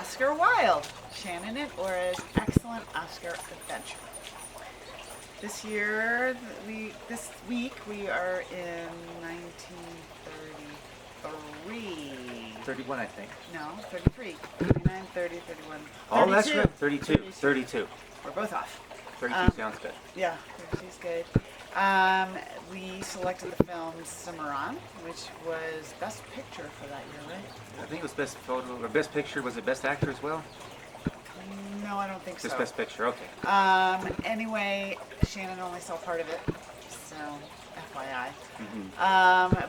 Oscar Wilde, Shannon and Aura's excellent Oscar adventure. This week we are in 1933. 31, I think. No, 33. 39, 30, 31. Oh, that's 32. right. 32. 32. We're both off. 32 sounds good. Yeah, 32 is good. We selected the film Cimarron, which was Best Picture for that year, right? I think it was best photo or best picture. Was it best actor as well? No, I don't think Just so. best picture. Okay. Anyway, Shannon only saw part of it, so FYI.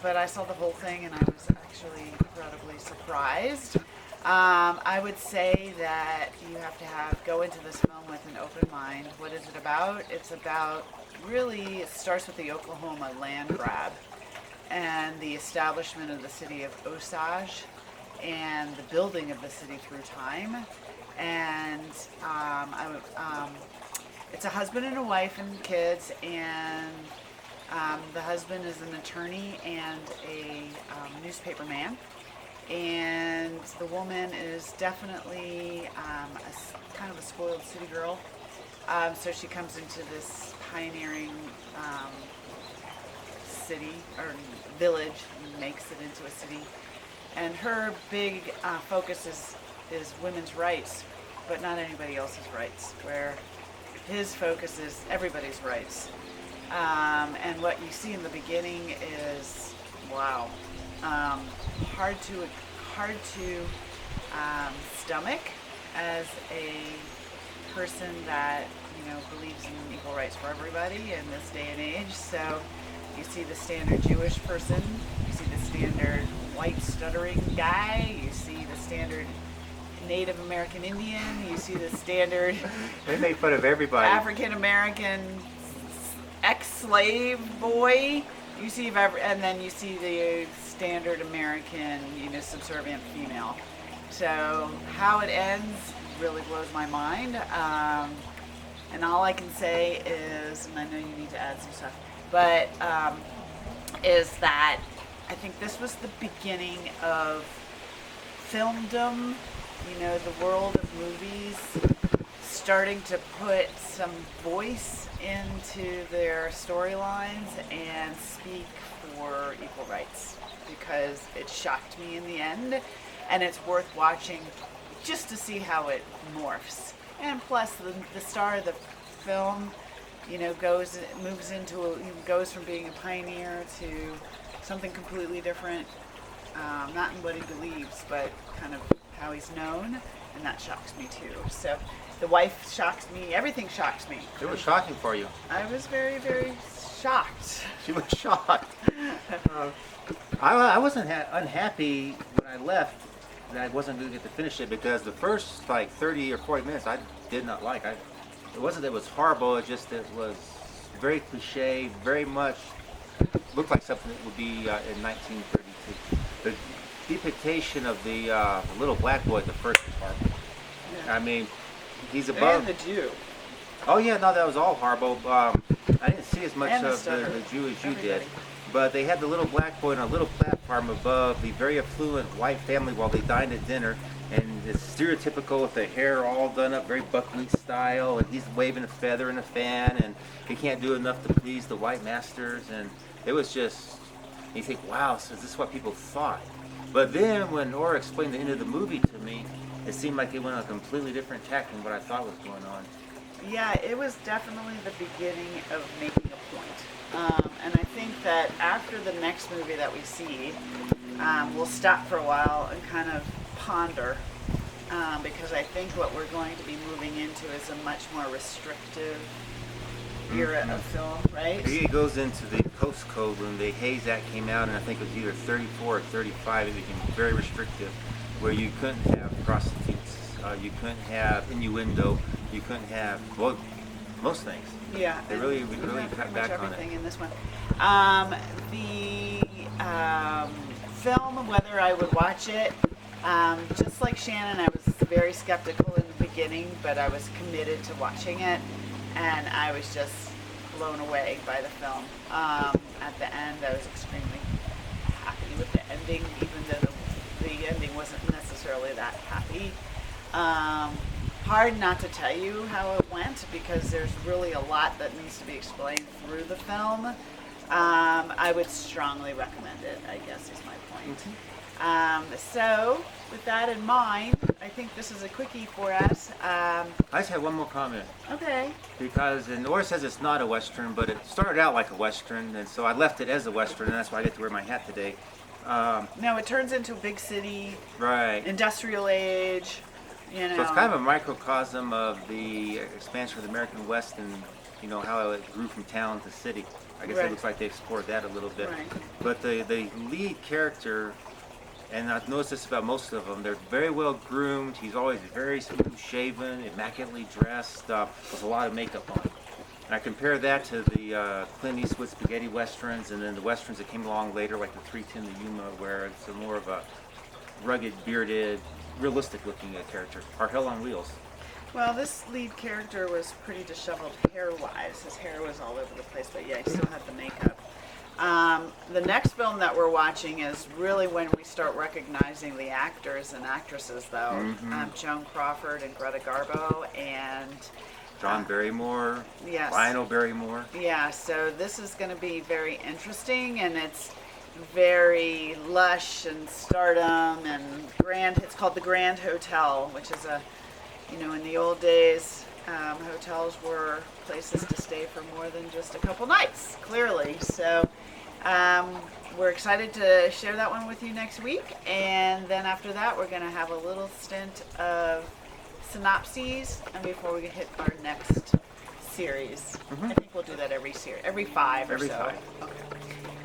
But I saw the whole thing and I was actually incredibly surprised. I would say that you have to go into this film with an open mind. What is it about? It's about, really, it starts with the Oklahoma land grab and the establishment of the city of Osage and the building of the city through time. And it's a husband and a wife and kids, and the husband is an attorney and a newspaper man. And the woman is definitely kind of a spoiled city girl. So she comes into this pioneering city or village and makes it into a city. And her big focus is women's rights, but not anybody else's rights, where his focus is everybody's rights. And what you see in the beginning is, wow, hard to stomach as a person that believes in equal rights for everybody in this day and age. So you see the standard Jewish person, you see the standard white stuttering guy, you see the standard Native American Indian, you see the standard They made fun of everybody. African American ex-slave boy. You see, and then you see the standard American, subservient female. So how it ends really blows my mind. And all I can say is, and I know you need to add some stuff, but is that I think this was the beginning of filmdom, the world of movies starting to put some voice into their storylines and speak for equal rights, because it shocked me in the end, and it's worth watching just to see how it morphs. And plus, the star of the film, goes from being a pioneer to something completely different, not in what he believes, but kind of how he's known, and that shocks me too. So the wife shocks me, everything shocks me. It was shocking for you. I was very, very shocked. She was shocked. I wasn't unhappy when I left that I wasn't going to get to finish it, because the first 30 or 40 minutes I did not like. It wasn't that it was horrible, it just it was very cliche, very much looked like something that would be in 1932. The depiction of the little black boy, the first part. Yeah. I mean, he's above. And the Jew. Oh yeah, no, that was all horrible. I didn't see as much And the of the Jew as you did. Everybody. But they had the little black boy on a little platform above the very affluent white family while they dined at dinner. And it's stereotypical with the hair all done up, very buckwheat style, and he's waving a feather and a fan, and he can't do enough to please the white masters. And it was just, you think, wow, so is this what people thought? But then when Aura explained the end of the movie to me, it seemed like it went on a completely different tack than what I thought was going on. Yeah, it was definitely the beginning of making a point. And I think that after the next movie that we see, we'll stop for a while and kind of ponder, because I think what we're going to be moving into is a much more restrictive era of film, right? Here it goes into the Post Code when the Hayes Act came out, and I think it was either 34 or 35. It became very restrictive, where you couldn't have prostitutes, you couldn't have innuendo, you couldn't have most things. Yeah, They really cut back on everything it. in this one. The film, whether I would watch it, just like Shannon, I was very skeptical in the beginning, but I was committed to watching it, and I was just blown away by the film. At the end, I was extremely happy with the ending, even though the ending wasn't necessarily that happy. Hard not to tell you how it went because there's really a lot that needs to be explained through the film. I would strongly recommend it, I guess is my point. So, with that in mind, I think this is a quickie for us. I just have one more comment. Okay. Because Nora says it's not a Western, but it started out like a Western, and so I left it as a Western, and that's why I get to wear my hat today. No, it turns into a big city, Right. industrial age, you know. So it's kind of a microcosm of the expansion of the American West and, you know, how it grew from town to city. I guess Right. it looks like they explored that a little bit. Right. But the lead character, and I've noticed this about most of them, they're very well groomed. He's always very smooth shaven, immaculately dressed, with a lot of makeup on. And I compare that to the Clint Eastwood spaghetti westerns, and then the westerns that came along later, like the 3:10 to Yuma, where it's a more of a rugged, bearded, realistic-looking character. Or Hell on Wheels. Well, this lead character was pretty disheveled hair-wise. His hair was all over the place, but yeah, he still had the makeup. The next film that we're watching is really when we start recognizing the actors and actresses, though. Joan Crawford and Greta Garbo, and John Barrymore, yes. Lionel Barrymore. Yeah, so this is going to be very interesting, and it's very lush and stardom and grand. It's called the Grand Hotel, which is a, you know, in the old days, hotels were places to stay for more than just a couple nights, clearly. So we're excited to share that one with you next week, and then after that we're going to have a little stint of synopses, and before we hit our next series. I think we'll do that every 5 or Every so. 5. Okay.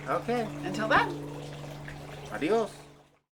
Okay. Until then. Adios.